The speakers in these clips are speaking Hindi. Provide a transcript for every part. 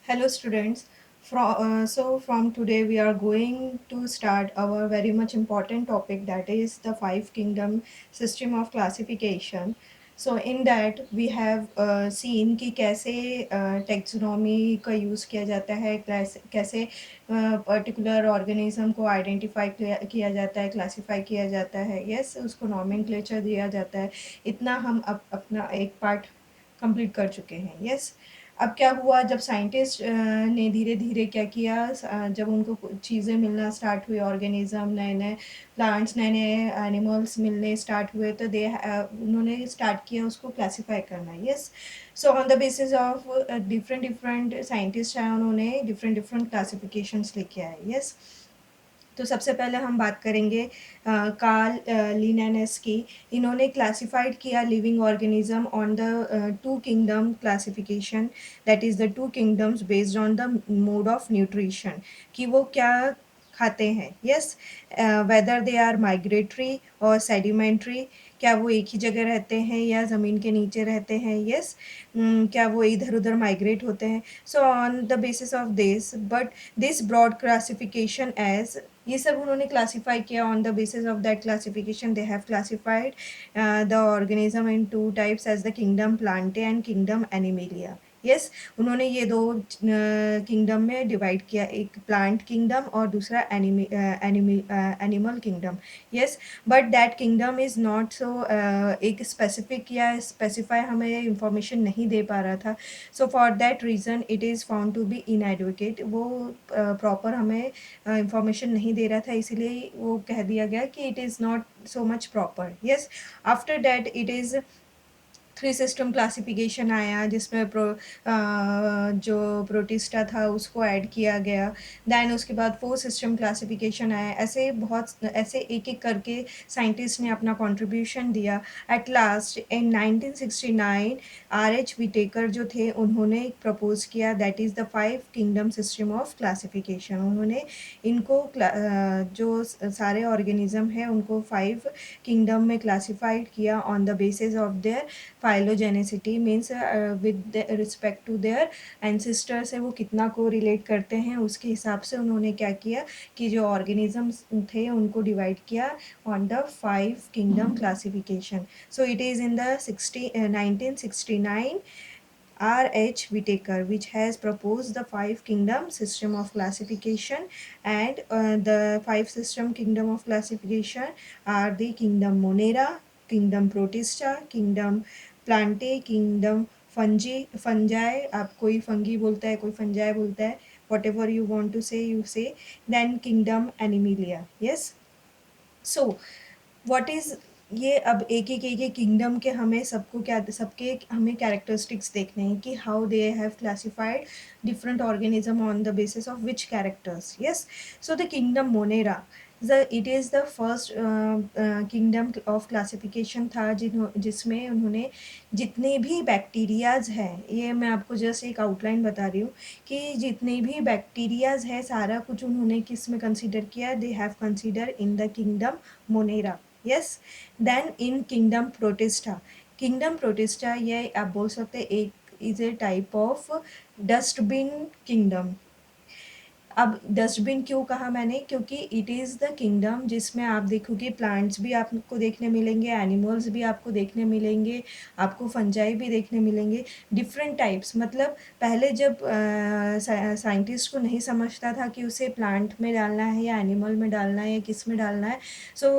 Hello students. From today we are going to start our very much important topic, that is the five kingdom system of classification. So in that we have seen कि कैसे टेक्सोनॉमी का यूज़ किया जाता है, कैसे पर्टिकुलर ऑर्गेनिज्म को आइडेंटिफाई किया जाता है, क्लासिफाई किया जाता है, यस उसको नॉमेनक्लेचर दिया जाता है। इतना हम अपना एक पार्ट कंप्लीट कर चुके हैं, यस। अब क्या हुआ, जब साइंटिस्ट ने धीरे धीरे क्या किया, जब उनको चीज़ें मिलना स्टार्ट हुई, ऑर्गेनिज्म नए नए प्लांट्स, नए नए एनिमल्स मिलने स्टार्ट हुए, तो उन्होंने स्टार्ट किया उसको क्लासीफाई करना, yes. So on the basis of different different scientist हैं, उन्होंने डिफरेंट डिफरेंट क्लासिफिकेशंस लेके आए, यस। तो सबसे पहले हम बात करेंगे कार्ल लिनेनस की। इन्होंने क्लासिफाइड किया living organism on the two kingdom classification, that is the two kingdoms based on the mode of nutrition, कि वो क्या खाते हैं, yes. Whether they are migratory और सेडिमेंट्री, क्या वो एक ही जगह रहते हैं या ज़मीन के नीचे रहते हैं, यस। क्या वो इधर उधर माइग्रेट होते हैं। So on the basis of this, but this broad classification as, ये सब उन्होंने क्लासीफाई किया। On the basis of that classification they have classified the organism in two types as the kingdom plantae and kingdom animalia, yes. उन्होंने ये दो किंगडम में डिवाइड किया, एक प्लांट किंगडम और दूसरा animal kingdom, yes. But that kingdom is not so, एक स्पेसिफिक या स्पेसिफाई हमें इंफॉर्मेशन नहीं दे पा रहा था। So for that reason it is found to be inadequate, वो प्रॉपर हमें इंफॉर्मेशन नहीं दे रहा था, इसीलिए वो कह दिया गया कि it is not so much proper, yes. After that it is three system classification आया, जिसमें जो प्रोटिस्टा था उसको ऐड किया गया। दैन उसके बाद फोर सिस्टम क्लासिफिकेशन आया। ऐसे बहुत ऐसे एक एक करके साइंटिस्ट ने अपना कंट्रीब्यूशन दिया। At last in 1969 R H. Whittaker जो थे, उन्होंने प्रपोज किया, that is the five kingdom system of classification. उन्होंने इनको जो सारे ऑर्गेनिज्म हैं उनको फाइव किंगडम में क्लासिफाइड किया on the basis of their phylogenicity, means with respect to their ancestor से वो कितना को रिलेट करते हैं, उसके हिसाब से उन्होंने क्या किया कि जो ऑर्गेनिजम्स थे उनको डिवाइड किया on the five kingdom classification. So it is in the 1969 R.H. Whitaker, which has proposed the five kingdom system of classification, and the five system kingdom of classification are the kingdom Monera, kingdom Protista, kingdom Plante, kingdom fungi, आप कोई fungi बोलता है, कोई fungi बोलता है, whatever you want to say you say, then kingdom Animalia, yes. So what is ये, अब एक एक किंगडम के हमें सबको क्या, सबके हमें कैरेक्टरिस्टिक्स देखने हैं कि how they have classified different organism on the basis of which characters, yes. So the kingdom Monera, it is the first kingdom of classification था, जिसमें उन्होंने जितने भी बैक्टीरियाज हैं, ये मैं आपको जस्ट एक आउटलाइन बता रही हूँ कि जितने भी बैक्टीरियाज है सारा कुछ उन्होंने किस में कंसीडर किया, they have consider in the kingdom monera, yes. Then in kingdom protista, kingdom protista ये आप बोल सकते हैं एक is a type of dustbin kingdom. अब डस्टबिन क्यों कहा मैंने, क्योंकि इट इज़ द किंगडम जिसमें आप देखोगे प्लांट्स भी आपको देखने मिलेंगे, एनिमल्स भी आपको देखने मिलेंगे, आपको फंजाई भी देखने मिलेंगे, डिफरेंट टाइप्स। मतलब पहले जब साइंटिस्ट को नहीं समझता था कि उसे प्लांट में डालना है या एनिमल में डालना है या किस में डालना है, सो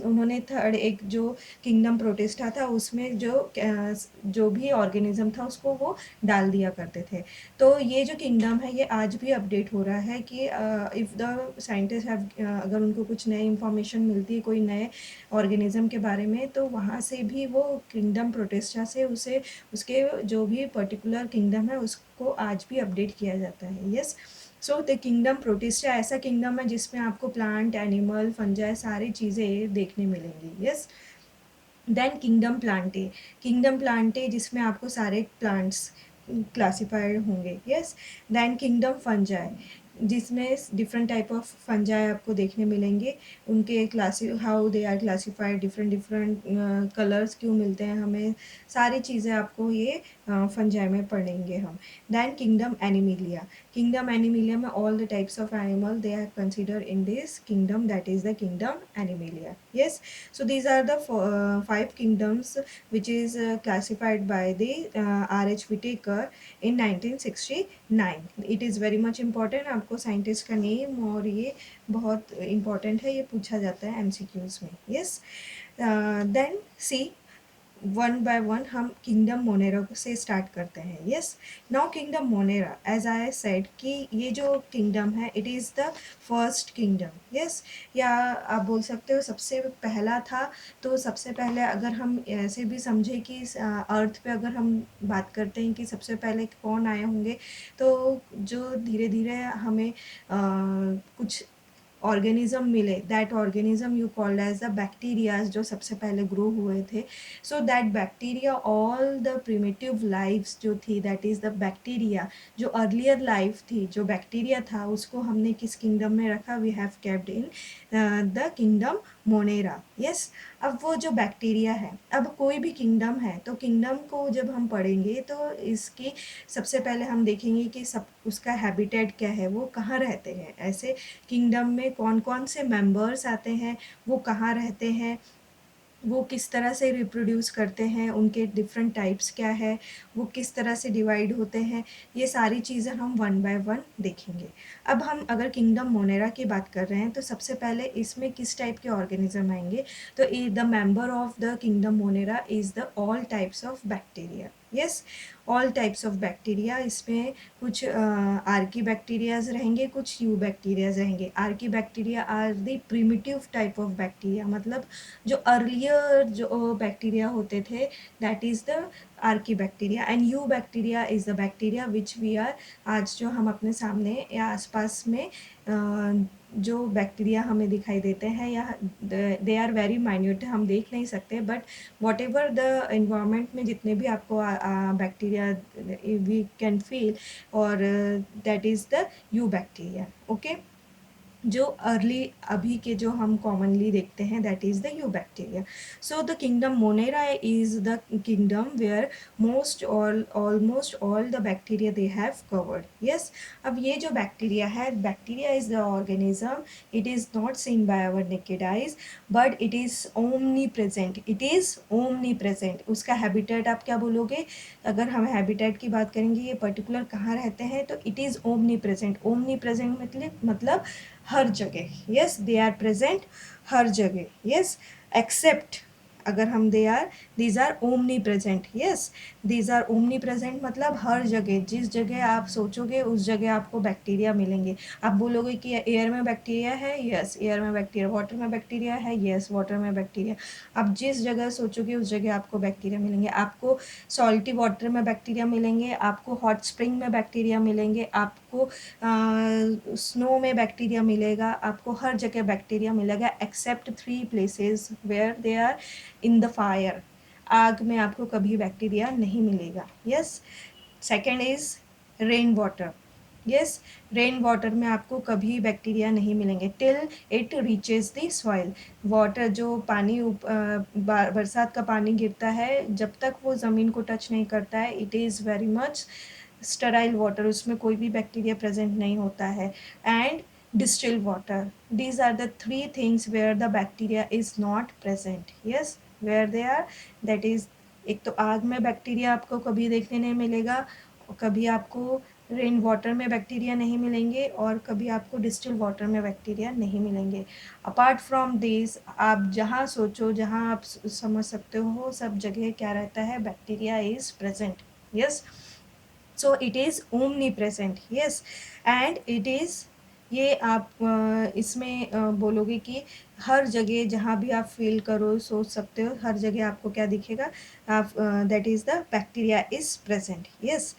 उन्होंने थर्ड एक जो किंगडम प्रोटिस्टा था उसमें जो भी ऑर्गेनिज्म था उसको वो डाल दिया करते थे। तो ये जो किंगडम है ये आज भी अपडेट हो रहा है कि इफ़ द साइंटिस्ट हैव, अगर उनको कुछ नई इंफॉर्मेशन मिलती है कोई नए ऑर्गेनिज्म के बारे में, तो वहाँ से भी वो किंगडम प्रोटिस्टा से उसे उसके जो भी पर्टिकुलर किंगडम है उसको आज भी अपडेट किया जाता है, yes. So the kingdom protista ऐसा किंगडम है जिसमें आपको प्लांट, एनिमल, फंजाई सारी चीज़ें देखने मिलेंगी, यस। देन किंगडम प्लांटे जिसमें आपको सारे प्लांट्स क्लासिफाइड होंगे, यस। देन किंगडम फंजाई, जिसमें डिफरेंट टाइप ऑफ फंजाई आपको देखने मिलेंगे। उनके how they are classified, different different colours क्यों मिलते हैं हमें, सारी चीज़ें आपको ये फंजाई में पढ़ेंगे हम। Then kingdom animalia. Kingdom animalia में all the types of animal they are consider in this kingdom, that is the kingdom animalia. Yes, so these are the five kingdoms which is classified by the R.H. Whitaker in 1969. It is very much important, आपको साइंटिस्ट का नेम और ये बहुत इम्पोर्टेंट है, ये पूछा जाता है एमसीक्यूज में। Yes, then see one by one हम किंगडम मोनेरा से स्टार्ट करते हैं। Yes, now kingdom monera, as I said कि ये जो किंगडम है it is the first kingdom. Yes, या आप बोल सकते हो सबसे पहला था। तो सबसे पहले अगर हम ऐसे भी समझे कि अर्थ पे अगर हम बात करते हैं कि सबसे पहले कौन आए होंगे, तो जो धीरे धीरे हमें कुछ ऑर्गेनिज्म मिले, that organism you called as the bacterias, जो सबसे पहले ग्रो हुए थे। So that bacteria, all the primitive lifes जो थी, दैट इज़ द बैक्टीरिया, जो अर्लियर लाइफ थी, जो बैक्टीरिया था, उसको हमने किस किंगडम में रखा, we have kept in the kingdom monera. Yes, अब वो जो बैक्टीरिया है, अब कोई भी किंगडम है तो किंगडम को जब हम पढ़ेंगे तो इसकी सबसे पहले हम देखेंगे कि सब उसका हैबिटेट क्या है, वो कहाँ रहते हैं, ऐसे किंगडम में कौन कौन से मेंबर्स आते हैं, वो कहाँ रहते हैं, वो किस तरह से रिप्रोड्यूस करते हैं, उनके डिफरेंट टाइप्स क्या है, वो किस तरह से डिवाइड होते हैं, ये सारी चीज़ें हम वन बाय वन देखेंगे। अब हम अगर किंगडम मोनेरा की बात कर रहे हैं तो सबसे पहले इसमें किस टाइप के ऑर्गेनिज्म आएंगे, तो the member of the kingdom monera is the all types of bacteria. Yes, all types of bacteria, इसमें कुछ आर्की बैक्टीरियाज रहेंगे, कुछ यू बैक्टीरियाज रहेंगे। Archae bacteria are the primitive type of bacteria, मतलब जो अर्लियर जो बैक्टीरिया होते थे, that is the Archie bacteria. And you bacteria is the bacteria which we are, आज जो हम अपने सामने या आसपास में जो बैक्टीरिया हमें दिखाई देते हैं, या दे आर वेरी माइन्यूट, हम देख नहीं सकते, but whatever the environment में जितने भी आपको बैक्टीरिया वी कैन फील, और that is the eu bacteria. Okay, जो अर्ली अभी के जो हम कॉमनली देखते हैं, that is the eu bacteria. So the kingdom monera is the kingdom where almost all the bacteria they have covered. Yes, अब ये जो बैक्टीरिया है, bacteria is the organism, it is not seen by our naked eyes, but it is omni present, it is omni present. उसका हैबिटेट आप क्या बोलोगे, अगर हम हैबिटेट की बात करेंगे, ये पर्टिकुलर कहाँ रहते हैं, तो it is omnipresent. Omnipresent मतलब हर जगह। यस, दे आर प्रेजेंट हर जगह। यस, एक्सेप्ट, अगर हम these are omnipresent. Yes, these are omnipresent मतलब हर जगह, जिस जगह आप सोचोगे उस जगह आपको बैक्टीरिया मिलेंगे। आप बोलोगे कि एयर में बैक्टीरिया है, यस एयर में बैक्टीरिया, वाटर में बैक्टीरिया है, यस वाटर में बैक्टीरिया। आप जिस जगह सोचोगे उस जगह आपको बैक्टीरिया मिलेंगे। आपको सॉल्टी वाटर में बैक्टीरिया मिलेंगे, आपको हॉट स्प्रिंग में बैक्टीरिया मिलेंगे, आपको स्नो में बैक्टीरिया मिलेगा, आपको हर जगह बैक्टीरिया मिलेगा except 3 places where they are in the fire. आग में आपको कभी बैक्टीरिया नहीं मिलेगा। Yes, second is rain water. Yes, rain water में आपको कभी बैक्टीरिया नहीं मिलेंगे till it reaches the soil. Water जो पानी बरसात का पानी गिरता है, जब तक वो ज़मीन को टच नहीं करता है, it is very much sterile water, उसमें कोई भी बैक्टीरिया प्रेजेंट नहीं होता है। And distil water, these are the 3 things where the bacteria is not present. Yes, where they are, that is, एक तो आग में बैक्टीरिया आपको कभी देखने नहीं मिलेगा, कभी आपको रेन वाटर में बैक्टीरिया नहीं मिलेंगे, और कभी आपको डिस्टिल वाटर में बैक्टीरिया नहीं मिलेंगे। अपार्ट फ्रॉम दिस, आप जहाँ सोचो, जहाँ आप समझ सकते हो, सब जगह क्या रहता है, bacteria is present. Yes, so it is omnipresent. Yes, and it is, ये आप इसमें बोलोगे कि हर जगह जहाँ भी आप फील करो, सोच सकते हो, हर जगह आपको क्या दिखेगा, आप that is the bacteria is present. Yes,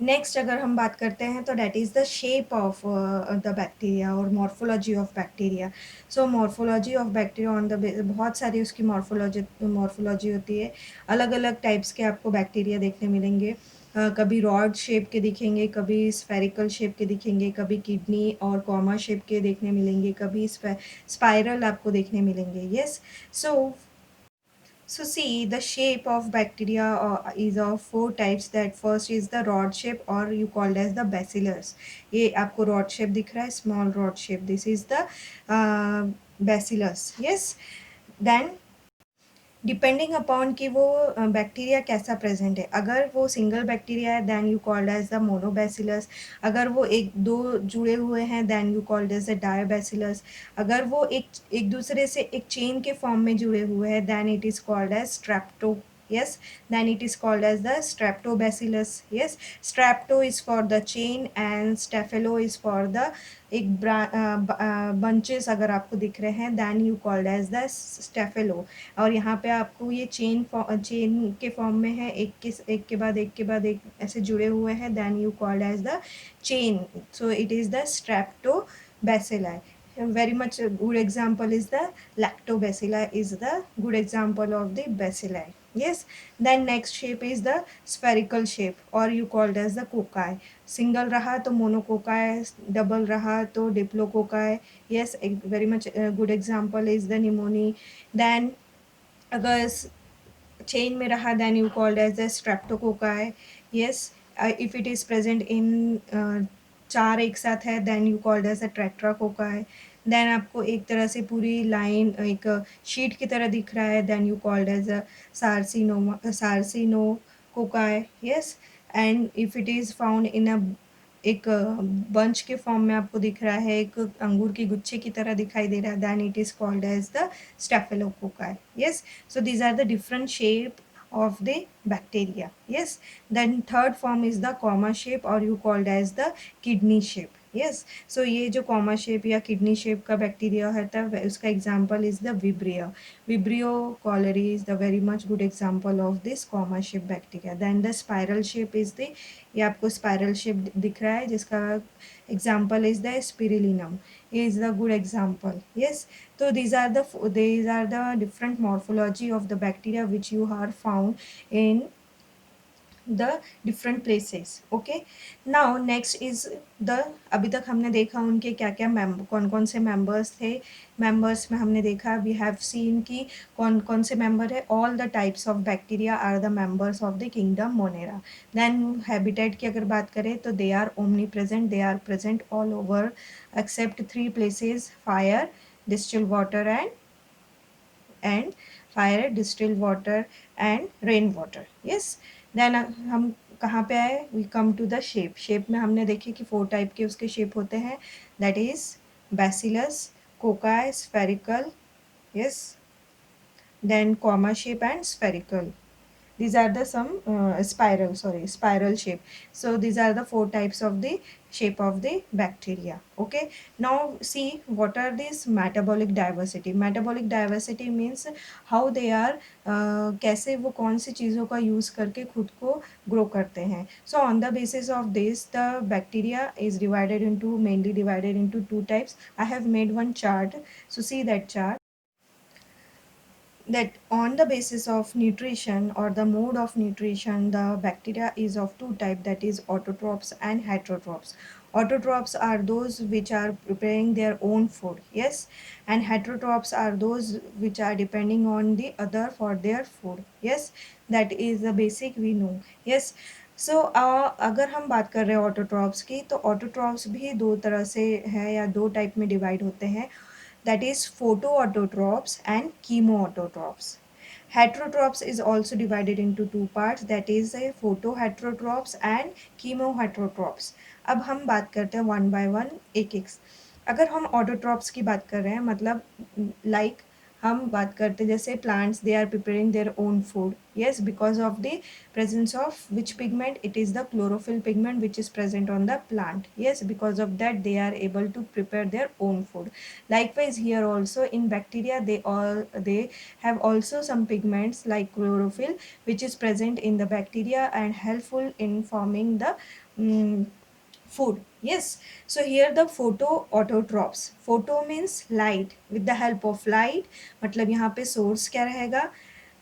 next अगर हम बात करते हैं तो that is the shape of the bacteria और morphology of bacteria. So morphology of bacteria on the, बहुत सारी उसकी मॉर्फोलॉजी होती है, अलग अलग टाइप्स के आपको बैक्टीरिया देखने मिलेंगे। कभी रॉड शेप के दिखेंगे, कभी स्फेरिकल शेप के दिखेंगे, कभी किडनी और कॉमा शेप के देखने मिलेंगे, कभी स्पाइरल आपको देखने मिलेंगे. Yes. So see, the shape of bacteria is of four types. That first is the rod shape, or you called as the bacillus. ये आपको rod shape दिख रहा है, small rod shape. This is the bacillus. Yes. Then depending upon कि वो बैक्टीरिया कैसा प्रेजेंट है. अगर वो सिंगल बैक्टीरिया है then you called as the monobacillus. अगर वो एक दो जुड़े हुए हैं then you called as the diobacillus. अगर वो एक एक दूसरे से एक चेन के फॉर्म में जुड़े हुए हैं then it is called as strepto. Yes, then it is called as the streptobacillus. Yes, strepto is for the chain and staphylo is for the एक बंचेस अगर आपको दिख रहे हैं then you called as the staphylo. और यहाँ पे आपको ये चेन के फॉर्म में है, एक के बाद एक के बाद एक ऐसे जुड़े हुए हैं then you called as the chain. So it is the streptobacilli. Very much a good example is the lactobacilli is the good example of the bacilli. Yes. Then next shape is the spherical shape or you called as the cocci. Single रहा तो मोनोकोकाई, डबल रहा तो diplococci. Yes, a very much good example is the pneumoni. Then अगर chain में रहा then you called as the streptococci. Yes, if it is present in चार एक साथ है then you called as a tetracocci. Then आपको एक तरह से पूरी लाइन एक शीट की तरह दिख रहा है then you called as a sarcinococci. Yes. And if it is found in a एक बंच के फॉर्म में आपको दिख रहा है, एक अंगूर की गुच्छे की तरह दिखाई दे रहा है then it is called as the staphylococci. Yes. So these are the different shape of the bacteria. Yes. Then third form is the comma shape or you called as the kidney shape. Yes. So ये जो comma shape या kidney shape का bacteria होता है उसका example is the vibrio. Vibrio cholerae is the very much good example of this comma shape bacteria. Then the spiral shape is the, ये आपको spiral shape दिख रहा है जिसका example is the spirillum. Is the good example. Yes. So these are the different morphology of the bacteria which you are found in the different places. Okay. Now next is the, अभी तक हमने देखा उनके क्या क्या कौन कौन से members थे. members में हमने देखा we have seen कि कौन कौन से member है. all the types of bacteria are the members of the kingdom Monera. then habitat की अगर बात करें तो they are omnipresent, they are present all over except three places: fire, distilled water and fire, distilled water and rain water. Yes. then हम कहाँ पे आए, we come to the shape. shape में हमने देखे कि 4 टाइप के उसके shape होते हैं, that is bacillus, cocci, spherical. Yes. then comma shape and spherical. These are the some spiral shape. So these are the 4 types of the shape of the bacteria. Okay. Now see what are these metabolic diversity. Metabolic diversity means how they are कैसे वो कौन सी चीज़ों का यूज़ करके खुद को ग्रो करते हैं. So on the basis of this the bacteria is mainly divided into 2 types. I have made one chart. So see that chart, that on the basis of nutrition or the mode of nutrition the bacteria is of two type, that is autotrophs and heterotrophs. Autotrophs are those which are preparing their own food. Yes. and heterotrophs are those which are depending on the other for their food. Yes. that is the basic we know. Yes. सो अगर हम बात कर रहे हैं ऑटोट्रॉप्स की तो ऑटोट्रॉप्स भी दो तरह से है या दो टाइप में डिवाइड होते हैं, that is photoautotrophs and chemoautotrophs. Heterotrophs is also divided into two parts, that is a photoheterotrophs and chemoheterotrophs. अब हम बात करते हैं वन बाय वन एक एक. अगर हम ऑटोट्रॉप्स की बात कर रहे हैं मतलब लाइक हम बात करते हैं जैसे plants they are preparing their own food. yes, because of the presence of which pigment, it is the chlorophyll pigment which is present on the plant. yes, because of that they are able to prepare their own food. Likewise here also in bacteria they have also some pigments like chlorophyll which is present in the bacteria and helpful in forming the food. Yes. So here the photoautotrophs. Photo means light. With the help of light, मतलब यहाँ पे source क्या रहेगा,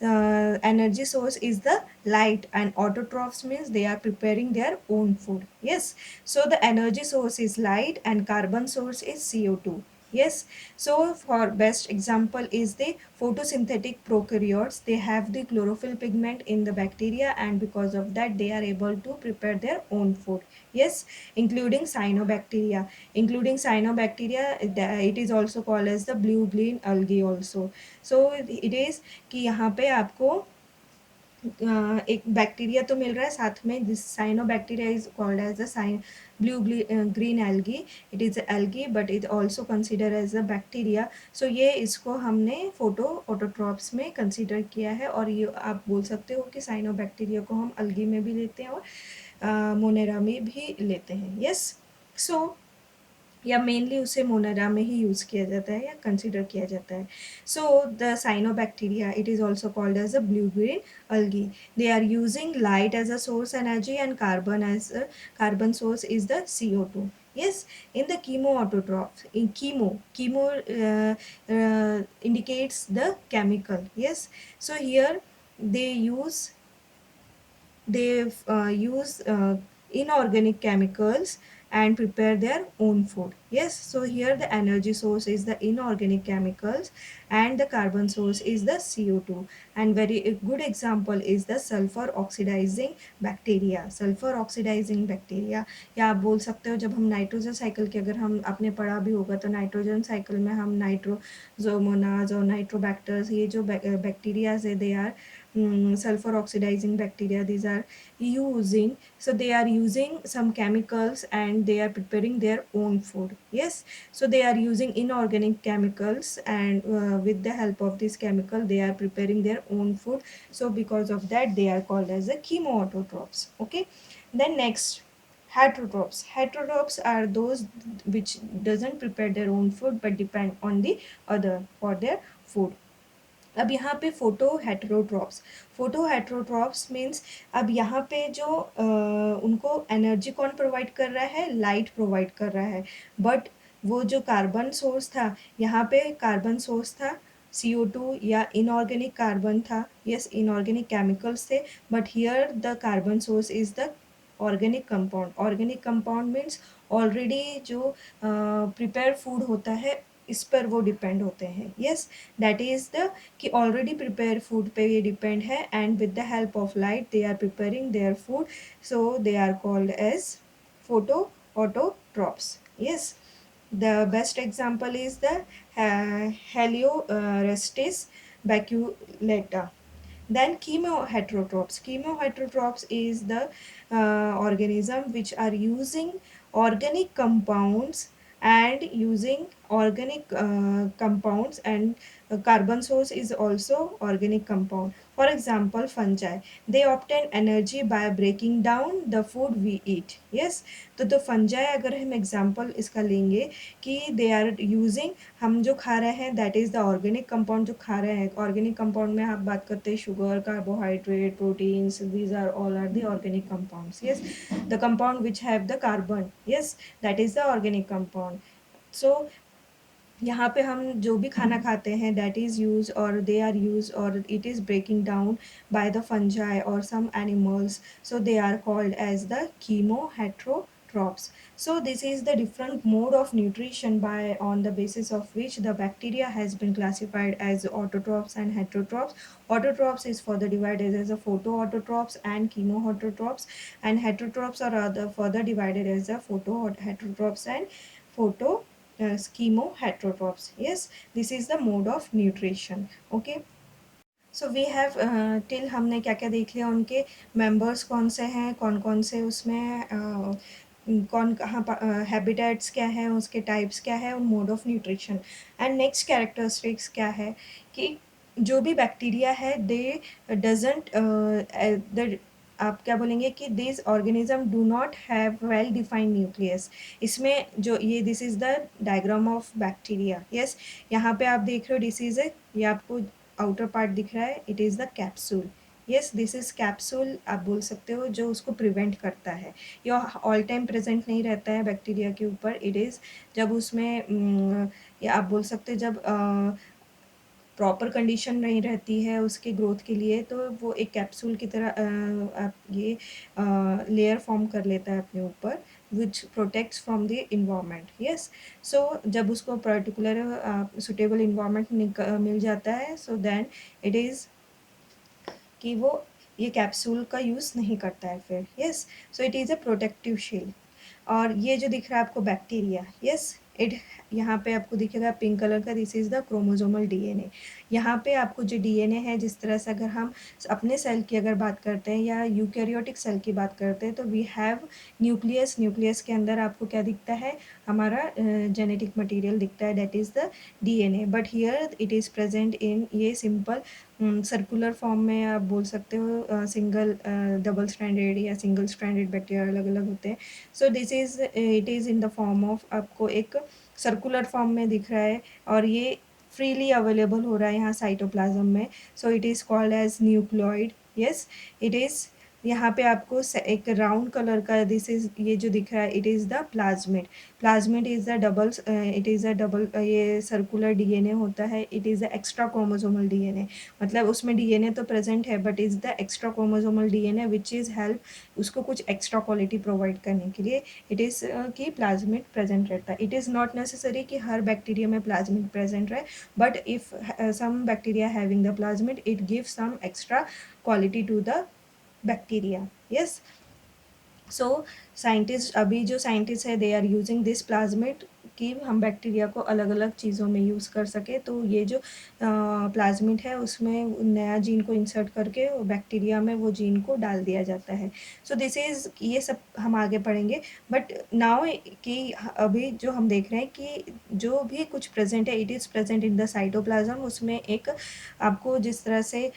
energy source is the light, and autotrophs means they are preparing their own food. Yes, so the energy source is light and carbon source is CO2. Yes, so for best example is the photosynthetic prokaryotes. They have the chlorophyll pigment in the bacteria, and because of that they are able to prepare their own food. Yes, including cyanobacteria. Including cyanobacteria, it is also called as the blue green algae also. So it is कि यहाँ पे आपको एक बैक्टीरिया तो मिल रहा है, साथ में this cyanobacteria is called as a cyan blue green algae. It is algae but it also consider as a bacteria. So ये इसको हमने फोटो ऑटोट्रॉप्स में कंसिडर किया है, और ये आप बोल सकते हो कि साइनोबैक्टीरिया को हम अलगी में भी लेते हैं और मोनेरा में भी लेते हैं. यस, सो या मेनली उसे मोनेरा में ही यूज़ किया जाता है या कंसिडर किया जाता है. So the cyanobacteria, it is also called as a blue green algae. They are using light as a source energy and carbon as a carbon source is the CO2. Yes, in the chemoautotrophs, in chemo indicates the chemical. Yes, so here they use inorganic chemicals and prepare their own food. Yes, so here the energy source is the inorganic chemicals and the carbon source is the CO2. And very a good example is the sulfur oxidizing bacteria. sulfur oxidizing bacteria, या आप बोल सकते हो जब हम नाइट्रोजन साइकिल के, अगर हम आपने पढ़ा भी होगा तो नाइट्रोजन साइकिल में हम नाइट्रोजोमोनाज और नाइट्रोबैक्टर्स, ये जो बैक्टीरियाज है they are sulfur oxidizing bacteria. These are using, so they are using some chemicals and they are preparing their own food. Yes, so they are using inorganic chemicals, and with the help of this chemical they are preparing their own food. So because of that they are called as the chemoautotrophs. Okay, then next, heterotrophs. Heterotrophs are those which doesn't prepare their own food but depend on the other for their food. अब यहाँ पे फोटो हेट्रोट्रॉप्स मीन्स, अब यहाँ पे जो उनको एनर्जी कौन प्रोवाइड कर रहा है, लाइट प्रोवाइड कर रहा है. बट वो जो कार्बन सोर्स था, यहाँ पे कार्बन सोर्स था CO2 या इनऑर्गेनिक कार्बन था. यस, इनऑर्गेनिक केमिकल्स थे, but here the carbon source is the organic compound. Organic compound means already जो प्रिपेयर फूड होता है इस पर वो डिपेंड होते हैं. यस, दैट इज़ द कि ऑलरेडी प्रिपेयर फूड पे ये डिपेंड है, and with the help of light they are preparing their food. So they are called as photo autotrophs. Yes, the best example is the Heliorestis baculata. Then chemoheterotrophs. Chemoheterotrophs is the organism which are using organic compounds and using organic compounds, and carbon source is also organic compound. For example, fungi. They obtain energy by breaking down the food we eat. Yes, तो फंजाई अगर हम एग्जांपल इसका लेंगे कि दे आर यूजिंग, हम जो खा रहे हैं that is the organic compound जो खा रहे हैं. ऑर्गेनिक कंपाउंड में आप बात करते हैं sugar, carbohydrate, proteins, these are all are the organic compounds. Yes, the compound which have the carbon, yes, that is the organic compound. So यहाँ पे हम जो भी खाना खाते हैं दैट इज़ यूज और दे आर यूज और it is breaking down by the fungi और some animals. So they are called as the chemoheterotrophs. So this is the different mode of nutrition by on the basis of which the bacteria has been classified as autotrophs and heterotrophs. Autotrophs is further divided as a photoautotrophs and chemoautotrophs, and heterotrophs are other further divided as a photoheterotrophs and photo chemoheterotrophs. Yes, this is the mode of nutrition. Okay, so we have till हमने क्या क्या देख लिया, उनके मेंबर्स कौन से हैं, कौन कौन से उसमें कौन कहाँ हैबिटेट्स क्या है, उसके टाइप्स क्या है, और mode of nutrition. And next characteristics क्या है कि जो भी बैक्टीरिया है दे डजेंट द आप क्या बोलेंगे कि this organism do not have well defined nucleus. इसमें जो ये this is the diagram of bacteria. Yes, यहाँ पे आप देख रहे हो डिसीज है, ये आपको आउटर पार्ट दिख रहा है, it is the capsule. Yes, this is capsule आप बोल सकते हो जो उसको प्रिवेंट करता है. ये ऑल टाइम प्रेजेंट नहीं रहता है बैक्टीरिया के ऊपर. इट इज़ जब उसमें या आप बोल सकते हो जब प्रॉपर कंडीशन नहीं रहती है उसके ग्रोथ के लिए, तो वो एक कैप्सूल की तरह आप ये लेयर फॉर्म कर लेता है अपने ऊपर, which protects from the environment. Yes, so जब उसको पर्टिकुलर सुटेबल इन्वायरमेंट मिल जाता है, सो देन इट इज़ कि वो ये कैप्सूल का यूज़ नहीं करता है फिर। Yes, so it is a protective shield. और ये जो दिख रहा है आपको बैक्टीरिया, यस, इट यहाँ पे आपको दिखेगा पिंक कलर का, this is the chromosomal DNA. यहाँ पे आपको जो डीएनए है, जिस तरह से अगर हम अपने सेल की अगर बात करते हैं या यूकैरियोटिक सेल की बात करते हैं, तो वी हैव न्यूक्लियस। न्यूक्लियस के अंदर आपको क्या दिखता है, हमारा जेनेटिक मटेरियल दिखता है, that is the DNA. But here it is present in ये सिंपल सर्कुलर फॉर्म में आप बोल सकते हो, सिंगल डबल स्ट्रैंडेड या सिंगल स्ट्रैंडेड बैक्टीरिया अलग अलग होते हैं। So this is it is in the form of, आपको एक सर्कुलर फॉर्म में दिख रहा है, और ये फ्रीली अवेलेबल हो रहा है यहाँ साइटोप्लाज्म में। So it is called as nucleoid. Yes, it is, यहाँ पे आपको एक राउंड कलर का, दिस इज ये जो दिख रहा है, it is the plasmid. Plasmid is the double, it is a double, ये सर्कुलर डीएनए होता है, it is the extra chromosomal DNA. मतलब उसमें डीएनए तो प्रेजेंट है, but is the extra chromosomal DNA which is help उसको कुछ एक्स्ट्रा क्वालिटी प्रोवाइड करने के लिए। इट इज़ कि प्लाज्मिड प्रेजेंट रहता है। इट इज़ नॉट नेसेसरी कि हर बैक्टीरिया में प्लाज्मिड प्रेजेंट रहे, but if some bacteria having the plasmid, it gives some extra quality to the bacteria. Yes, so scientist, अभी जो साइंटिस्ट है, they are using this plasmid कि हम बैक्टीरिया को अलग अलग चीज़ों में यूज़ कर सके। तो ये जो प्लाज्मिड है, उसमें नया जीन को इंसर्ट करके बैक्टीरिया में वो जीन को डाल दिया जाता है। सो दिस इज़, ये सब हम आगे पढ़ेंगे। बट नाउ कि अभी जो हम देख रहे हैं कि जो भी कुछ प्रेजेंट है, it is present in the cytoplasm. उसमें एक आपको जिस तरह से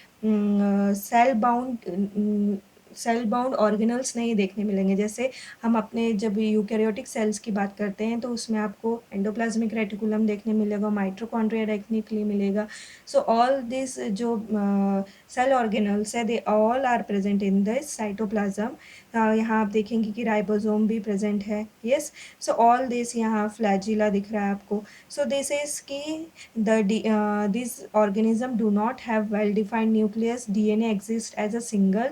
सेल बाउंड ऑर्गेनल्स नहीं देखने मिलेंगे। जैसे हम अपने जब यूकैरियोटिक सेल्स की बात करते हैं, तो उसमें आपको एंडोप्लाज्मिक रेटिकुलम देखने मिलेगा, माइटोकॉन्ड्रिया देखने के लिए मिलेगा। सो ऑल दिस जो सेल ऑर्गेनल्स है, they all are present in this cytoplasm. यहाँ आप देखेंगे कि राइबोसोम भी प्रेजेंट है। यस, सो ऑल दिस, यहाँ फ्लैजिला दिख रहा है आपको। सो दिस इज की this organism do not have well defined nucleus. DNA exists as a single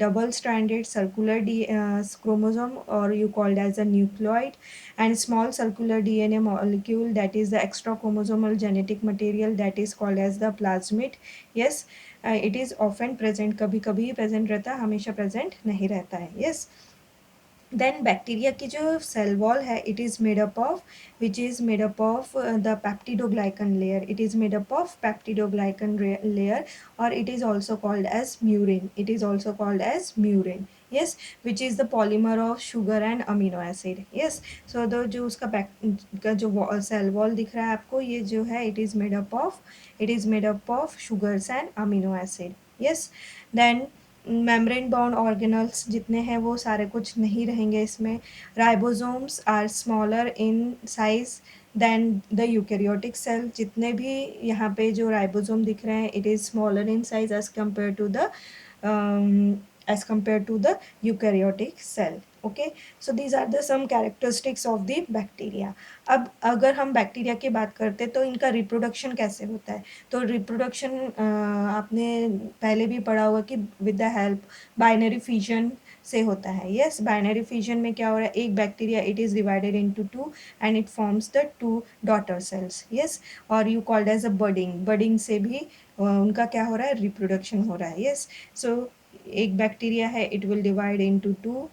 double stranded circular chromosome, or you called as a nucleoid, and small circular DNA molecule, that is the extra chromosomal genetic material, that is called as the plasmid. Yes, it is often present, कभी कभी present रहता है, हमेशा present नहीं रहता है। Yes, देन बैक्टीरिया की जो सेल वॉल है, it is made up of, which is made up of the peptidoglycan layer. It is made up of peptidoglycan layer, और it is also called as murein. It is also called as murein. yes, which is the polymer of sugar and amino acid. yes, so the जो उसका का जो सेल वॉल दिख रहा है आपको, ये जो है, it is made up of sugars and amino acid. yes, then membrane bound organelles जितने हैं वो सारे कुछ नहीं रहेंगे इसमें। Ribosomes are smaller in size than the eukaryotic cell. जितने भी यहाँ पे जो राइबोसोम दिख रहे हैं, it is smaller in size as compared to the eukaryotic cell. Okay, so these are the some characteristics of the bacteria. अब अगर हम बैक्टीरिया की बात करते हैं, तो इनका रिप्रोडक्शन कैसे होता है। तो रिप्रोडक्शन आपने पहले भी पढ़ा होगा कि with the help binary fission से होता है। यस, बाइनरी फिजन में क्या हो रहा है, एक bacteria, it is divided into two and it forms the two daughter cells. Yes, और you called as a budding. Budding से भी उनका क्या हो रहा है, रिप्रोडक्शन हो रहा है। यस, सो एक बैक्टीरिया है, it will divide into two,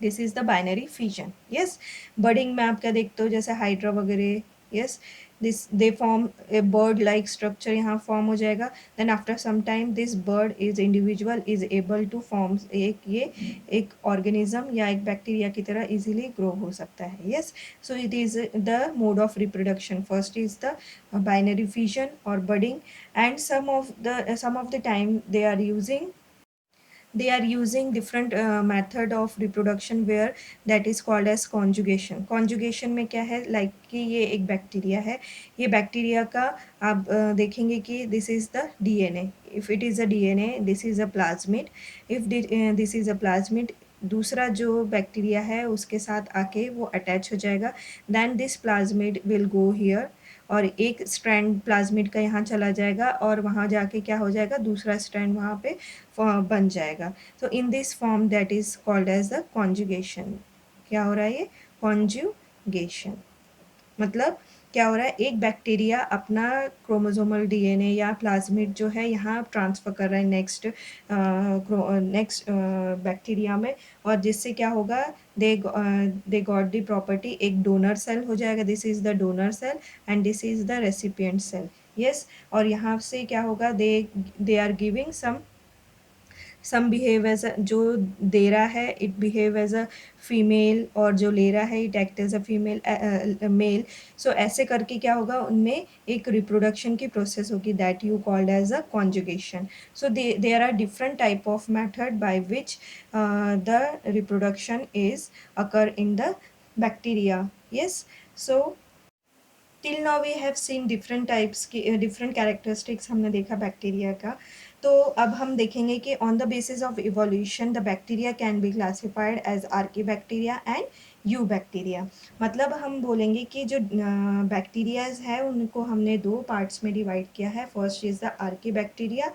this is the binary fission. Yes, budding में आप क्या देखते हो, जैसे हाइड्रा वगैरह। Yes, this they form a bud like structure, यहाँ फॉर्म हो जाएगा। Then after some time this bud is individual is able to form एक ऑर्गेनिज्म या एक बैक्टीरिया की तरह इजीली ग्रो हो सकता है। Yes, so it is the mode of reproduction. First is the binary fission और बर्डिंग, and some of the time they are using different method of reproduction where that is called as conjugation में क्या है, like कि ये एक बैक्टीरिया है, ये बैक्टीरिया का आप देखेंगे कि this is the DNA. if it is a DNA, this is a plasmid. if this is a plasmid, दूसरा जो बैक्टीरिया है उसके साथ आके वो अटैच हो जाएगा, then this plasmid will go here और एक स्ट्रैंड प्लाज्मिड का यहाँ चला जाएगा और वहाँ जाके क्या हो जाएगा, दूसरा स्ट्रैंड वहाँ पे बन जाएगा. तो in this form that is called as the conjugation. क्या हो रहा है ये, कॉन्जुगेशन. मतलब क्या हो रहा है, एक बैक्टीरिया अपना क्रोमोसोमल डीएनए या प्लाज्मिड जो है यहाँ ट्रांसफर कर रहा है नेक्स्ट बैक्टीरिया में, और जिससे क्या होगा, दे गॉट द प्रॉपर्टी, एक डोनर सेल हो जाएगा, this is the donor cell and this is the recipient cell. Yes, और यहाँ से क्या होगा, they are giving some behave as a, जो दे रहा है it behave as a female, और जो ले रहा है it act as a female male. So ऐसे करके क्या होगा, उनमें एक रिप्रोडक्शन की प्रोसेस होगी that you called as a conjugation. So there are different type of method by which the reproduction is occur in the bacteria. Yes, so till now we have seen different types की डिफरेंट कैरेक्टरिस्टिक्स हमने देखा बैक्टीरिया का. तो अब हम देखेंगे कि on the basis of evolution the bacteria can be classified as Archie bacteria and you bacteria. मतलब हम बोलेंगे कि जो बैक्टीरियाज है उनको हमने दो पार्ट्स में डिवाइड किया है. First is the Archie bacteria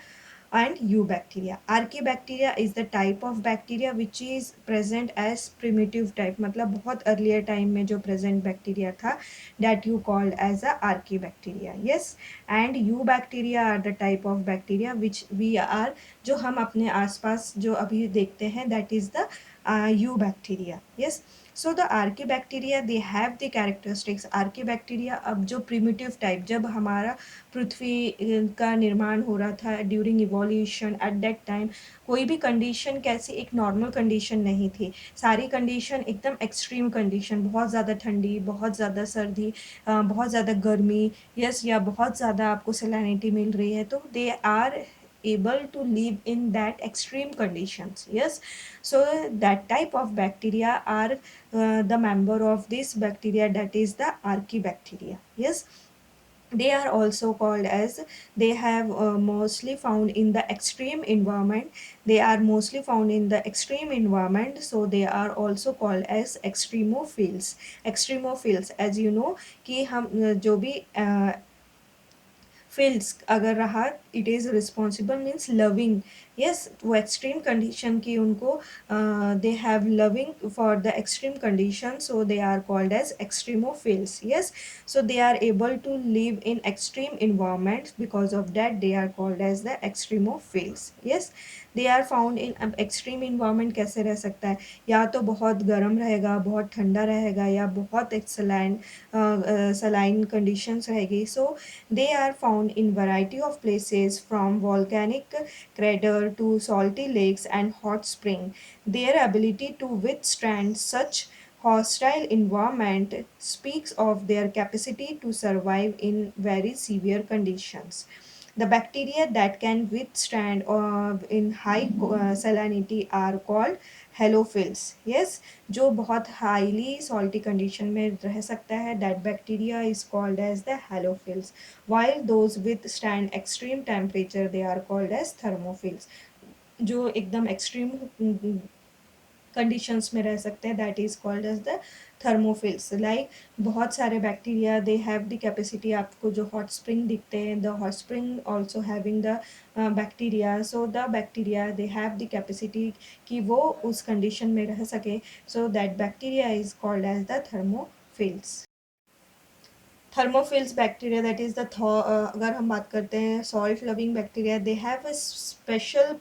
and eubacteria. Archaebacteria is the type of bacteria which is present as primitive type, मतलब बहुत earlier time में जो present bacteria था that you called as a archaebacteria. Yes, and eubacteria are the type of bacteria which we are, जो हम अपने आसपास जो अभी देखते हैं, that is the eubacteria. Yes, so the archaebacteria they have the characteristics. Archaebacteria अब जो primitive type, जब हमारा पृथ्वी का निर्माण हो रहा था during evolution, at that time कोई भी कंडीशन कैसी एक नॉर्मल कंडीशन नहीं थी. सारी कंडीशन एकदम एक्सट्रीम कंडीशन, बहुत ज़्यादा ठंडी, बहुत ज़्यादा सर्दी, बहुत ज़्यादा गर्मी, यस, या बहुत ज़्यादा आपको सैलिनिटी मिल रही है, तो they are able to live in that extreme conditions. Yes, so that type of bacteria are the member of this bacteria, that is the archaebacteria. Yes, they are also called as, they have mostly found in the extreme environment, they are mostly found in the extreme environment, so they are also called as extremophiles. Extremophiles, as you know कि हम जो भी feels अगर रहा, it is responsible means loving. Yes, वो एक्सट्रीम कंडीशन की उनको they have loving for the extreme condition, so they are called as extremophiles. Yes, so they are able to live in extreme environments, because of that they are called as the extremophiles. Yes, they are found in extreme environment. कैसे रह सकता है, या तो बहुत गर्म रहेगा, बहुत ठंडा रहेगा, या बहुत एक सलाइन कंडीशंस रहेगी. सो they are found in variety of places from volcanic crater to salty lakes and hot spring. Their ability to withstand such hostile environment speaks of their capacity to survive in very severe conditions. The bacteria that can withstand in high salinity are called halophiles. Yes, जो बहुत हाईली सॉल्टी कंडीशन में रह सकता है, that bacteria is called as the halophiles, while those withstand extreme temperature they are called as thermophiles. जो एकदम एक्सट्रीम कंडीशंस में रह सकते हैं, that is called as the thermophiles. Like बहुत सारे bacteria they have the capacity, आपको जो हॉट स्प्रिंग दिखते हैं, the hot spring also having the bacteria, so the bacteria they have the capacity कि वो उस कंडीशन में रह सके, so that bacteria is called as the thermophiles. Thermophiles bacteria, that is the अगर हम बात करते हैं salt loving bacteria, they have a special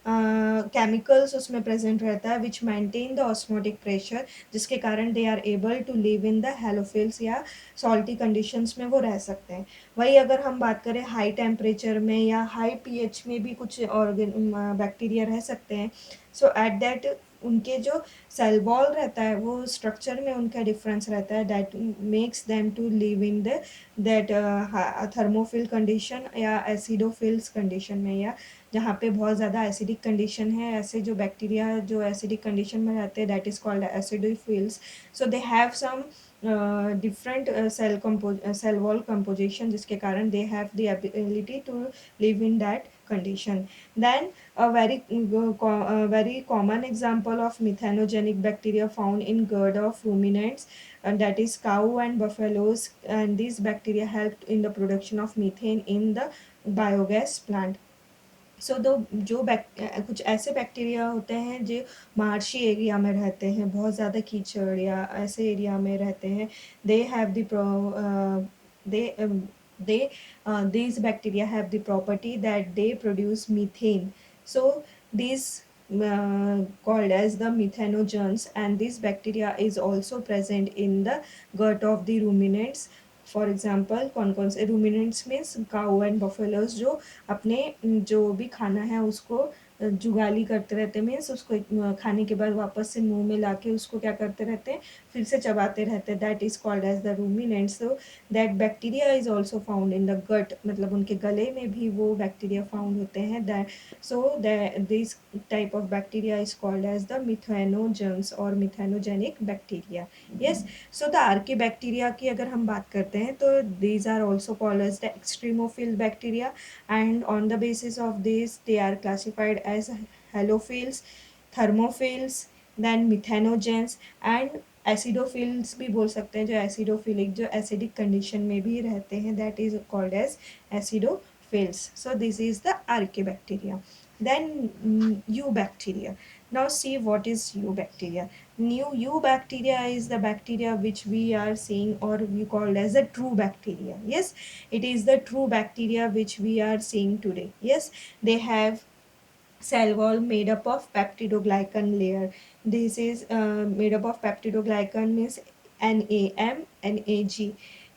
chemicals उसमें प्रेजेंट रहता है which maintain the osmotic pressure, जिसके कारण they are able to live in the halophiles या सॉल्टी कंडीशंस में वो रह सकते हैं. वही अगर हम बात करें हाई टेम्परेचर में या हाई पीएच में भी कुछ ऑर्गन बैक्टीरिया रह सकते हैं. सो एट दैट उनके जो सेल वॉल रहता है वो स्ट्रक्चर में उनका डिफरेंस रहता है, that makes them to live in the that thermophile condition या एसिडोफिल्स कंडीशन में, या जहाँ पे बहुत ज़्यादा एसिडिक कंडीशन है, ऐसे जो बैक्टीरिया जो एसिडिक कंडीशन में रहते हैं, that is called acidophiles. So they have some different cell wall composition, जिसके कारण they have the ability to live in that condition. Then a very common example of methanogenic bacteria found in gut of ruminants, and that is cow and buffaloes, and these bacteria helped in the production of methane in the biogas plant. सो दो जो कुछ ऐसे बैक्टीरिया होते हैं जो मार्शी एरिया में रहते हैं, बहुत ज़्यादा कीचड़ या ऐसे एरिया में रहते हैं, दे have the they they these bacteria have the property that they produce methane. So these called as the methanogens, and this bacteria is also present in the gut of the ruminants. For example कौन कौन से ruminants means cow and buffaloes, जो अपने जो भी खाना है उसको जुगाली करते रहते हैं, मीन्स उसको खाने के बाद वापस से मुंह में लाके उसको क्या करते रहते हैं, फिर से चबाते रहते हैं, that is called as the ruminants. So that bacteria is also found in the gut, मतलब उनके गले में भी वो बैक्टीरिया फाउंड होते हैं. That so this type of bacteria is called as the methanogens और methanogenic bacteria. Yes. So the archaebacteria की अगर हम बात करते हैं तो these are also called as the extremophile bacteria, and on the basis of this they are classified as halophiles, thermophiles, then methanogens and acidophiles भी बोल सकते हैं, जो एसिडोफिलिक, जो एसिडिक कंडीशन में भी रहते हैं, that is called as acidophiles. So this is the archaebacteria. Then eubacteria. Now see what is eubacteria. New eubacteria is the bacteria which we are seeing, or we call as the true bacteria. Yes, it is the true bacteria which we are seeing today. Yes, they have cell wall made up of peptidoglycan layer. This is made up of peptidoglycan means NAM, NAG.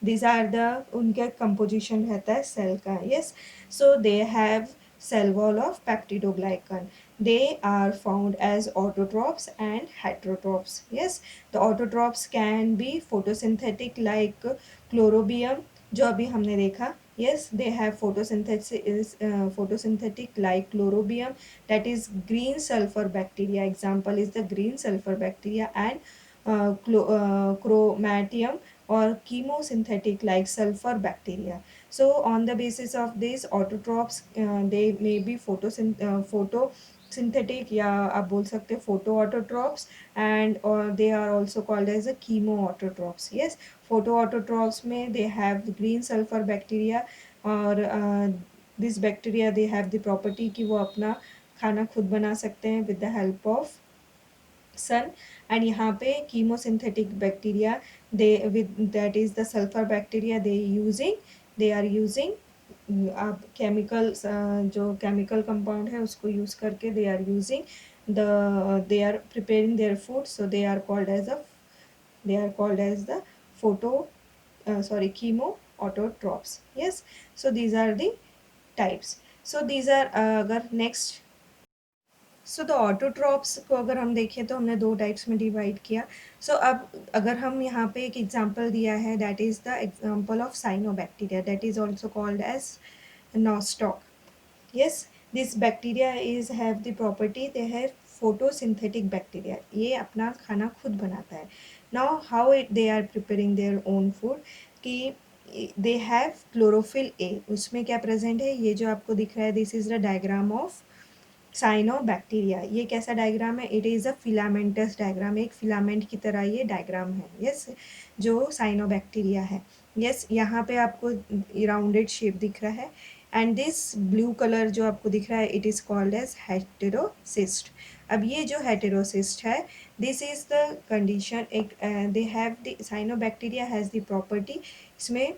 These are the उनका composition रहता है cell का. Yes, so they have cell wall of peptidoglycan. They are found as autotrophs and heterotrophs. Yes, the autotrophs can be photosynthetic like chlorobium, जो अभी हमने देखा. Yes, they have photosynthetic like chlorobium, that is green sulfur bacteria. Example is the green sulfur bacteria, and chromatium or chemosynthetic like sulfur bacteria. So on the basis of these autotrophs, they may be photosynthetic, या आप बोल सकते हैं photo autotrophs, and or they are also called as a chemo autotrophs. Yes, photo autotrophs में they have the green sulfur bacteria, और this bacteria they have the property कि वो अपना खाना खुद बना सकते हैं with the help of sun. And यहाँ पे chemosynthetic bacteria, they with that is the sulphur bacteria, they are using आप केमिकल, जो केमिकल कंपाउंड है उसको यूज़ करके they are preparing their food. So they are called as the photo sorry chemo autotrophs. Yes, so these are the types. So these are अगर next, सो द ऑटोट्रॉप्स को अगर हम देखें तो हमने दो टाइप्स में डिवाइड किया. सो अब अगर हम यहाँ पे एक एग्जांपल दिया है, that is the example of cyanobacteria, that is also called as nostoc. Yes, this bacteria is have the property, they have photosynthetic bacteria, ये अपना खाना खुद बनाता है. Now how they are preparing their own food, कि they have chlorophyll A, उसमें क्या प्रेजेंट है, ये जो आपको दिख रहा है, this is the diagram of cyanobacteria. ये कैसा डायग्राम है, it is a filamentous diagram, एक फिलामेंट की तरह ये डायग्राम है. यस, जो साइनोबैक्टीरिया है. यस, यहाँ पे आपको राउंडेड शेप दिख रहा है, एंड दिस ब्लू कलर जो आपको दिख रहा है, it is called as heterocyst. अब ये जो हेटेरोसिस्ट है, दिस इज़ द कंडीशन, एक दे have the cyanobacteria has the property, इसमें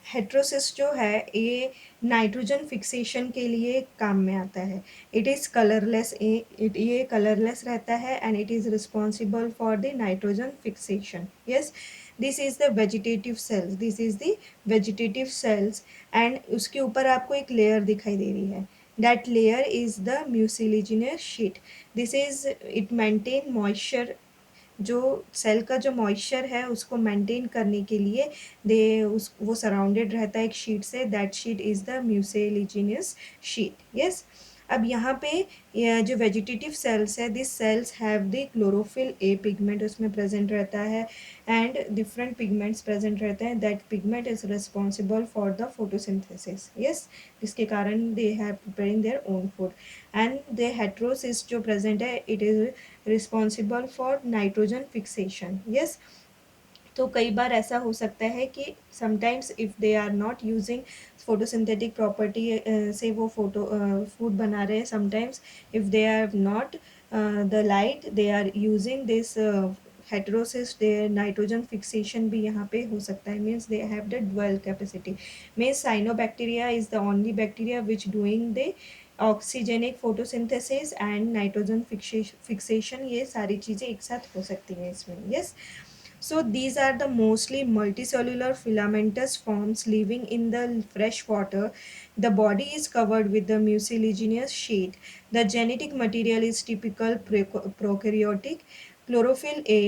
हेट्रोसिस जो है ये नाइट्रोजन फिक्सेशन के लिए काम में आता है. इट इज़ कलरलेस, ये कलरलेस रहता है, and it is responsible for the nitrogen fixation. Yes, this is the vegetative cells, this is the vegetative cells, and उसके ऊपर आपको एक लेयर दिखाई दे रही है, that layer is the mucilaginous sheath. This is it maintain moisture, जो सेल का जो मॉइस्चर है उसको मेंटेन करने के लिए वो सराउंडेड रहता है एक शीट से, that sheet is the mucilaginous sheet. Yes, अब यहाँ पे ये जो वेजिटेटिव सेल्स है, this cells have the chlorophyll a pigment उसमें प्रेजेंट रहता है एंड डिफरेंट पिगमेंट्स प्रेजेंट रहते हैं, that pigment is responsible for the photosynthesis, yes, जिसके कारण they have preparing their own food and the heterocyst जो प्रेजेंट है it is responsible for nitrogen fixation, yes. तो कई बार ऐसा हो सकता है कि sometimes if they are not using photosynthetic property से वो फोटो फूड बना रहे हैं, sometimes if they are not the light they are using this heterosis, there nitrogen fixation भी यहाँ पे हो सकता है, means they have the dual capacity, means cyanobacteria is the only bacteria which doing the oxygenic photosynthesis and nitrogen fixation, ये सारी चीज़ें एक साथ हो सकती हैं इसमें, yes. So these are the mostly multicellular filamentous forms living in the fresh water. The body is covered with the mucilaginous sheet. The genetic material is typical prokaryotic. Chlorophyll A,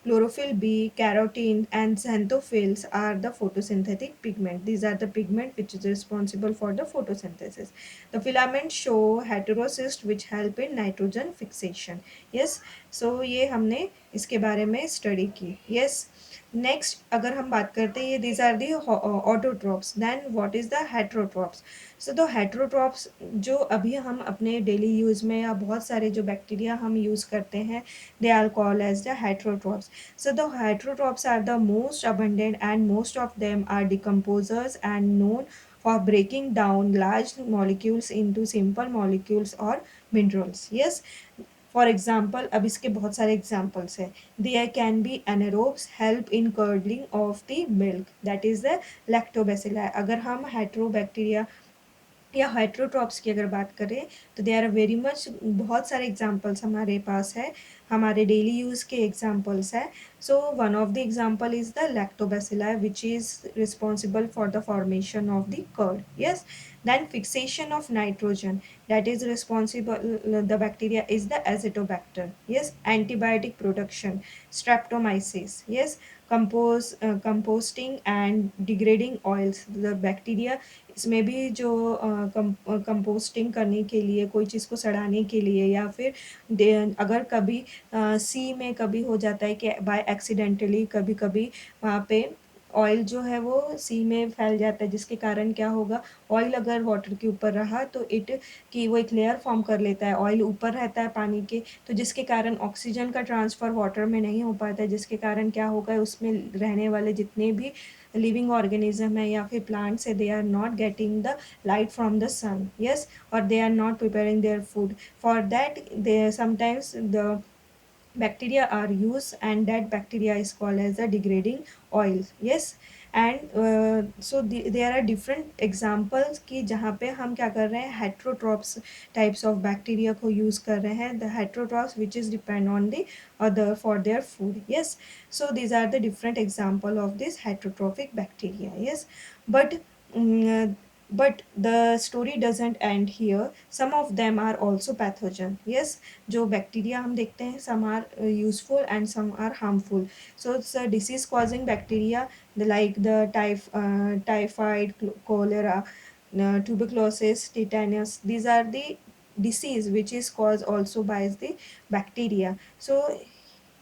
chlorophyll B, carotene, and xanthophylls are the photosynthetic pigment. These are the pigment which is responsible for the photosynthesis. The filaments show heterocyst which help in nitrogen fixation. Yes, so ये हमने इसके बारे में स्टडी की, यस। नेक्स्ट अगर हम बात करते हैं, these are the autotrophs, then what is the heterotrophs. So the heterotrophs जो अभी हम अपने डेली यूज़ में या बहुत सारे जो बैक्टीरिया हम यूज़ करते हैं, they are called as the heterotrophs. So the heterotrophs are the most abundant and most of them are decomposers and known for breaking down large molecules into simple molecules or minerals. Yes, for example अब इसके बहुत सारे एग्जाम्पल्स हैं, there can be anaerobes help in curdling of the milk, that is the lactobacilli. अगर हम हेट्रोबैक्टीरिया या हेट्रोट्रॉप्स की अगर बात करें तो दे आर वेरी मच, बहुत सारे एग्जांपल्स हमारे पास है, हमारे डेली यूज़ के एग्जांपल्स है। So one of the example is the lactobacilli which is responsible for the formation of the curd, yes. then fixation of nitrogen, that is responsible, the bacteria is the azotobacter, yes. Antibiotic production, streptomyces, yes. Composting and degrading oils, the bacteria इसमें भी जो कंपोस्टिंग करने के लिए, कोई चीज़ को सड़ाने के लिए, या फिर अगर कभी सी में कभी हो जाता है कि बाय एक्सीडेंटली कभी कभी वहाँ पे ऑयल जो है वो सी में फैल जाता है, जिसके कारण क्या होगा, ऑयल अगर वाटर के ऊपर रहा तो इट कि वो एक लेयर फॉर्म कर लेता है, ऑयल ऊपर रहता है पानी के, तो जिसके कारण ऑक्सीजन का ट्रांसफ़र वाटर में नहीं हो पाता है, जिसके कारण क्या होगा, उसमें रहने वाले जितने भी लिविंग ऑर्गेनिज्म है या फिर प्लांट्स है, they are not getting the light from the sun, yes, और they are not preparing their food, for that they sometimes the bacteria are used and that bacteria is called as the degrading oil, yes. And so there are different examples कि जहाँ पे हम क्या कर रहे हैं, heterotrophs types of bacteria को use कर रहे हैं, the heterotrophs which is depend on the other for their food, yes. So these are the different example of this heterotrophic bacteria, yes. but mm, but the story doesn't end here, some of them are also pathogen, yes. जो बैक्टीरिया हम देखते हैं, some are useful and some are harmful. So it's a disease causing bacteria like the typhoid, cholera, tuberculosis, tetanus, these are the disease which is caused also by the bacteria. So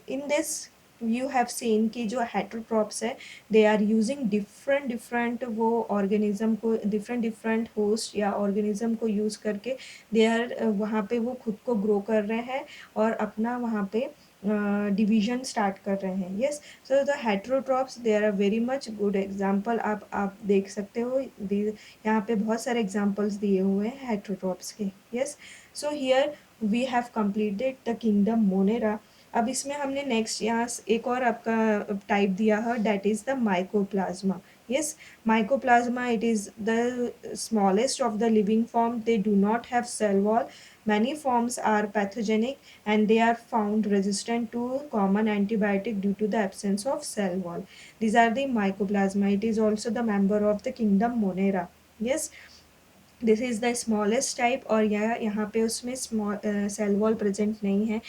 in this you have seen कि जो heterotrophs है they are using different different वो organism को different different host या organism को use करके they are वहाँ पे वो खुद को grow कर रहे हैं और अपना वहाँ पे डिवीजन स्टार्ट कर रहे हैं, yes. So the heterotrophs they are very much good example, आप देख सकते हो, यहाँ पे बहुत सारे एग्जाम्पल्स दिए हुए हैं हेट्रोट्रॉप्स के, yes. So here we have completed the kingdom monera. अब इसमें हमने नेक्स्ट यहाँ एक और आपका टाइप दिया है, that is the mycoplasma, yes. Mycoplasma, it is the smallest of the living form, they do not have cell wall, many forms are pathogenic and they are found resistant to common antibiotic due to the absence of cell wall. These are the mycoplasma, it is also the member of the kingdom monera, yes. This is the smallest type, और यहाँ पे उसमें स्मॉल सेल वॉल प्रेजेंट नहीं है,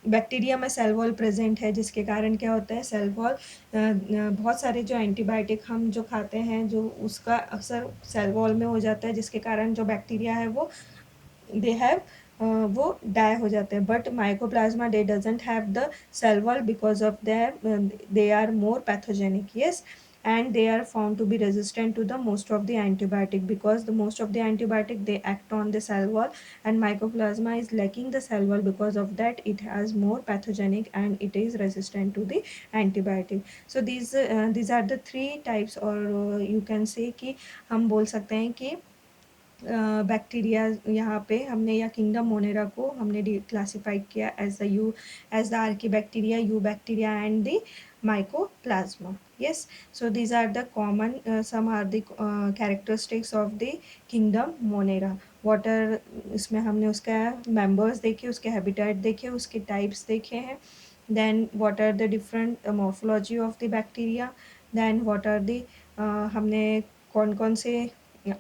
बैक्टीरिया में सेल वॉल प्रेजेंट है, जिसके कारण क्या होता है, सेल वॉल बहुत सारे जो एंटीबायोटिक हम जो खाते हैं जो उसका अक्सर सेल वॉल में हो जाता है, जिसके कारण जो बैक्टीरिया है वो दे हैव वो डाई हो जाते हैं. But mycoplasma they doesn't have the cell wall because of they are more pathogenic. Yes. And they are found to be resistant to the most of the antibiotic because the most of the antibiotic they act on the cell wall, and mycoplasma is lacking the cell wall. Because of that it has more pathogenic and it is resistant to the antibiotic. So these are the three types, or you can say कि हम बोल सकते हैं कि बैक्टीरिया यहाँ पे हमने, या किंगडम मोनेरा को हमने क्लासिफाइड किया as the Archie bacteria, eubacteria and the mycoplasma. Yes. So these are the common, some are the characteristics of the kingdom monera. what are इसमें हमने उसका members देखे, उसके habitat देखे, उसके types देखे हैं. Then what are the different morphology of the bacteria. Then what are the हमने कौन कौन से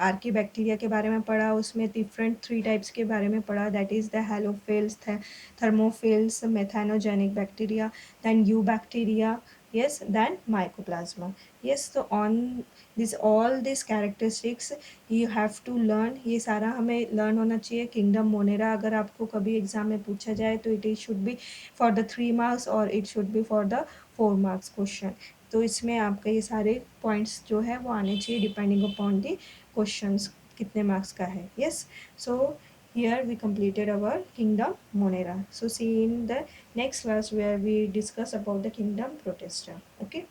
आर्की बैक्टीरिया के बारे में पढ़ा, उसमें डिफरेंट थ्री टाइप्स के बारे में पढ़ा. That is the halophiles, thermophiles, methanogenic bacteria, then eubacteria. Yes, then mycoplasma. Yes, so on this all these characteristics you have to learn. ये सारा हमें लर्न होना चाहिए. किंगडम मोनेरा अगर आपको कभी एग्जाम में पूछा जाए तो it should be for the 3 marks और it should be for the 4 marks question. तो इसमें आपका ये सारे पॉइंट्स जो है वो आने चाहिए डिपेंडिंग अपॉन दी क्वेश्चंस कितने मार्क्स का है. Yes. So here we completed our kingdom monera. So see you in the next class where we discuss about the kingdom protista. Okay.